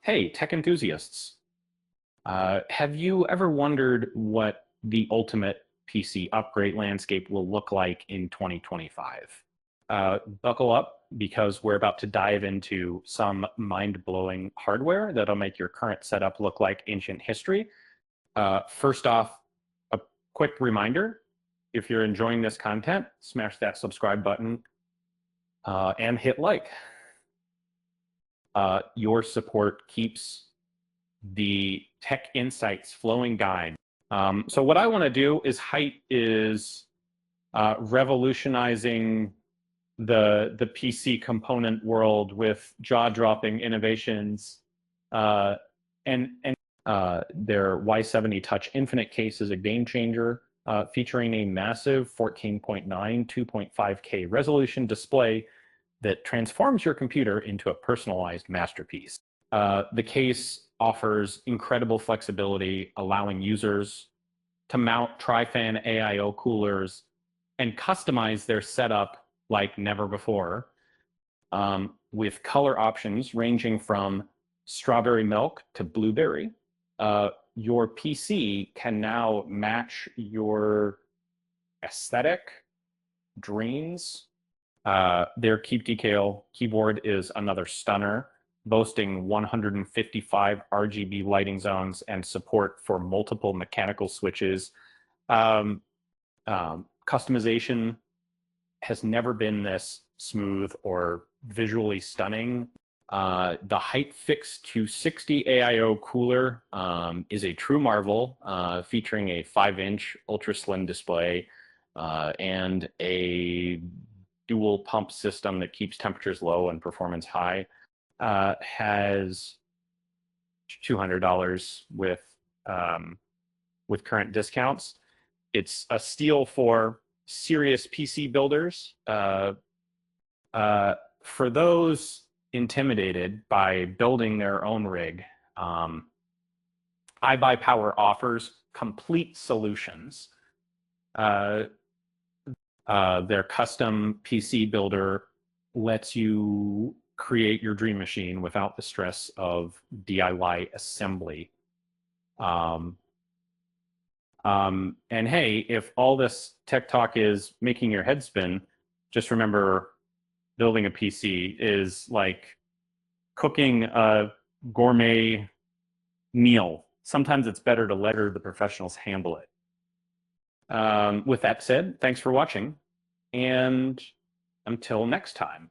Hey, tech enthusiasts. Have you ever wondered what the ultimate PC upgrade landscape will look like in 2025? Buckle up because we're about to dive into some mind-blowing hardware that'll make your current setup look like ancient history. First off, a quick reminder, if you're enjoying this content, smash that subscribe button and hit like. Your support keeps the Tech Insights flowing guide. So what I want to do is Height is revolutionizing the PC component world with jaw-dropping innovations, and their Y70 Touch Infinite case is a game changer, featuring a massive 14.9 2.5K resolution display that transforms your computer into a personalized masterpiece. The case offers incredible flexibility, allowing users to mount Tri-Fan AIO coolers and customize their setup like never before, with color options ranging from strawberry milk to blueberry. Your PC can now match your aesthetic dreams. Their Keep Decal keyboard is another stunner, boasting 155 RGB lighting zones and support for multiple mechanical switches. Um, Customization has never been this smooth or visually stunning. The Height Fix 260 AIO cooler is a true marvel, featuring a 5-inch ultra slim display and a dual pump system that keeps temperatures low and performance high. Has $200 with current discounts. It's a steal for serious PC builders. For those intimidated by building their own rig, iBuyPower offers complete solutions. Their custom PC builder lets you create your dream machine without the stress of DIY assembly. And hey, if all this tech talk is making your head spin, just remember building a PC is like cooking a gourmet meal. Sometimes it's better to let the professionals handle it. With that said, thanks for watching, and until next time.